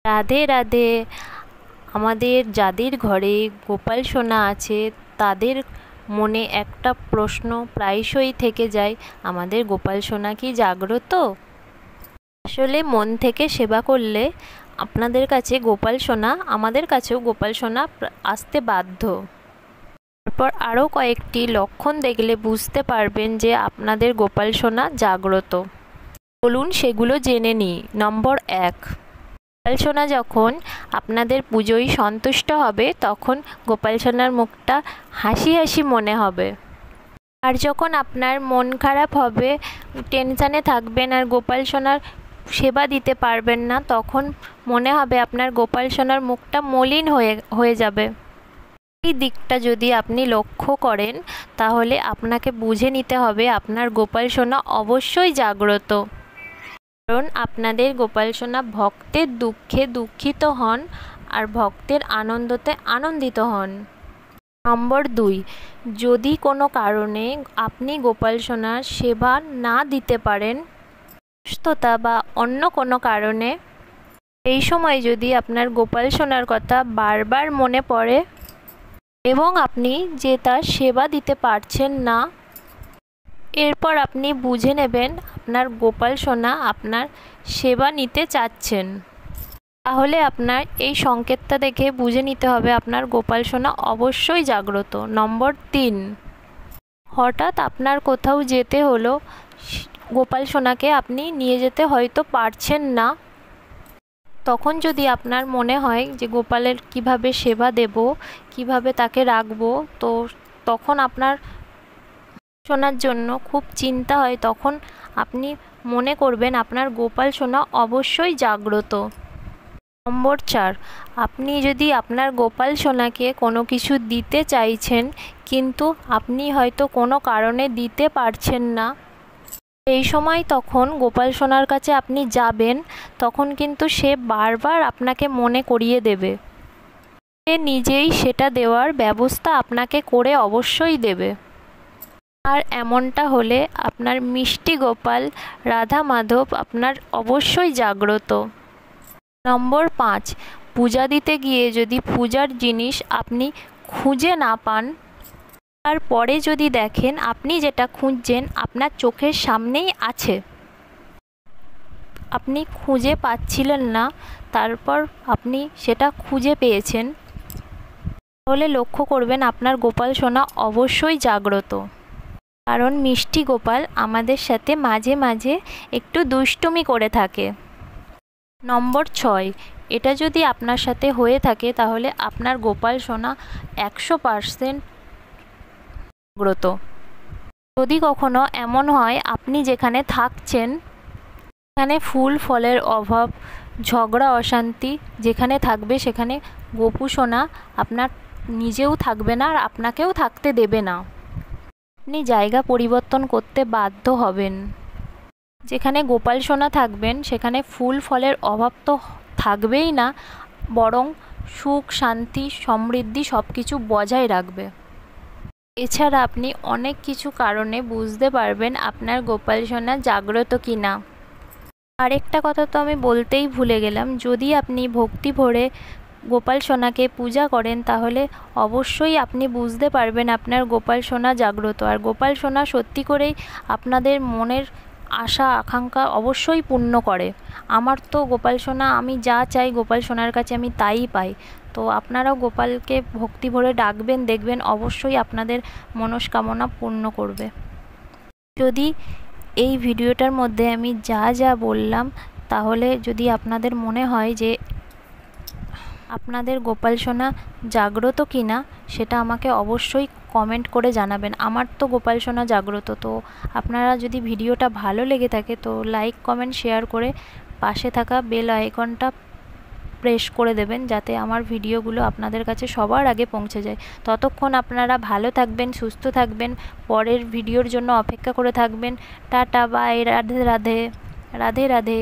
রাধে রাধে। আমাদের যাদের ঘরে গোপাল সোনা আছে তাদের মনে একটা প্রশ্ন প্রায়শই থেকে যায়, আমাদের গোপাল সোনা কি জাগ্রত? আসলে মন থেকে সেবা করলে আপনাদের কাছে গোপাল সোনা, আমাদের কাছেও গোপাল সোনা আসতে বাধ্য। তারপর আরও কয়েকটি লক্ষণ দেখলে বুঝতে পারবেন যে আপনাদের গোপাল সোনা জাগ্রত। বলুন সেগুলো জেনে নিই। নম্বর 1, গোপাল সোনা যখন আপনাদের পুজোয় সন্তুষ্ট হবে তখন গোপাল সোনার মুখটা হাসি হাসি মনে হবে। আর যখন আপনার মন খারাপ হবে, টেনশানে থাকবেন আর গোপাল সোনার সেবা দিতে পারবেন না, তখন মনে হবে আপনার গোপাল সোনার মুখটা মলিন হয়ে যাবে। এই দিকটা যদি আপনি লক্ষ্য করেন তাহলে আপনাকে বুঝে নিতে হবে আপনার গোপাল সোনা অবশ্যই জাগ্রত। কারণ আপনাদের গোপাল সোনা ভক্তের দুঃখে দুঃখিত হন আর ভক্তের আনন্দতে আনন্দিত হন। নম্বর 2, যদি কোনো কারণে আপনি গোপাল সোনার সেবা না দিতে পারেন, সুস্থতা বা অন্য কোনো কারণে, এই সময় যদি আপনার গোপাল সোনার কথা বারবার মনে পড়ে এবং আপনি যে তার সেবা দিতে পারছেন না, এরপর আপনি বুঝে নেবেন আপনার গোপাল সোনা আপনার সেবা নিতে চাচ্ছেন। তাহলে আপনার এই সংকেতটা দেখে বুঝে নিতে হবে আপনার গোপাল সোনা অবশ্যই জাগ্রত। নম্বর 3, হঠাৎ আপনার কোথাও যেতে হলো, গোপাল সোনাকে আপনি নিয়ে যেতে হয়তো পারছেন না, তখন যদি আপনার মনে হয় যে গোপালের কিভাবে সেবা দেব, কিভাবে তাকে রাখবো, তো তখন আপনার সোনার জন্য খুব চিন্তা হয়, তখন আপনি মনে করবেন আপনার গোপাল সোনা অবশ্যই জাগ্রত। নম্বর 4, আপনি যদি আপনার গোপাল সোনাকে কোনো কিছু দিতে চাইছেন কিন্তু আপনি হয়তো কোনো কারণে দিতে পারছেন না, এই সময় তখন গোপাল সোনার কাছে আপনি যাবেন, তখন কিন্তু সে বারবার আপনাকে মনে করিয়ে দেবে। সে নিজেই সেটা দেওয়ার ব্যবস্থা আপনাকে করে অবশ্যই দেবে। আর এমনটা হলে আপনার মিষ্টি গোপাল রাধা মাধব আপনার অবশ্যই জাগ্রত। নম্বর 5, পূজা দিতে গিয়ে যদি পূজার জিনিস আপনি খুঁজে না পান, তারপরে যদি দেখেন আপনি যেটা খুঁজছেন আপনার চোখের সামনেই আছে, আপনি খুঁজে পাচ্ছিলেন না, তারপর আপনি সেটা খুঁজে পেয়েছেন, তাহলে লক্ষ্য করবেন আপনার গোপাল সোনা অবশ্যই জাগ্রত। কারণ মিষ্টি গোপাল আমাদের সাথে মাঝে মাঝে একটু দুষ্টুমি করে থাকে। নম্বর 6, এটা যদি আপনার সাথে হয়ে থাকে তাহলে আপনার গোপাল সোনা 100% জাগ্রত। যদি কখনো এমন হয় আপনি যেখানে থাকছেন সেখানে ফুল ফলের অভাব, ঝগড়া অশান্তি যেখানে থাকবে সেখানে গোপু সোনা আপনার নিজেও থাকবে না আর আপনাকেও থাকতে দেবে না, আপনি জায়গা পরিবর্তন করতে বাধ্য হবেন। যেখানে গোপাল সোনা থাকবেন সেখানে ফুল ফলের অভাব তো থাকবেই না, বরং সুখ শান্তি সমৃদ্ধি সব কিছু বজায় রাখবে। এছাড়া আপনি অনেক কিছু কারণে বুঝতে পারবেন আপনার গোপাল সোনা জাগ্রত কি না। আরেকটা কথা তো আমি বলতেই ভুলে গেলাম, যদি আপনি ভক্তি ভরে গোপাল সোনাকে পূজা করেন তাহলে অবশ্যই আপনি বুঝতে পারবেন আপনার গোপাল সোনা জাগ্রত। আর গোপাল সোনা সত্যি করেই আপনাদের মনের আশা আকাঙ্ক্ষা অবশ্যই পূর্ণ করে। আমার তো গোপাল সোনা, আমি যা চাই গোপাল সোনার কাছে আমি তাই পাই। তো আপনারাও গোপালকে ভক্তি ভরে ডাকবেন, দেখবেন অবশ্যই আপনাদের মনস্কামনা পূর্ণ করবে। যদি এই ভিডিওটার মধ্যে আমি যা যা বললাম, তাহলে যদি আপনাদের মনে হয় যে আপনাদের গোপাল সোনা জাগ্রত কি না, সেটা আমাকে অবশ্যই কমেন্ট করে জানাবেন। আমার তো গোপাল সোনা জাগ্রত। তো আপনারা যদি ভিডিওটা ভালো লেগে থাকে তো লাইক কমেন্ট শেয়ার করে পাশে থাকা বেল আইকনটা প্রেস করে দেবেন, যাতে আমার ভিডিওগুলো আপনাদের কাছে সবার আগে পৌঁছে যায়। ততক্ষণ আপনারা ভালো থাকবেন, সুস্থ থাকবেন, পরের ভিডিওর জন্য অপেক্ষা করে থাকবেন। টাটা, বাই, রাধে রাধে, রাধে রাধে।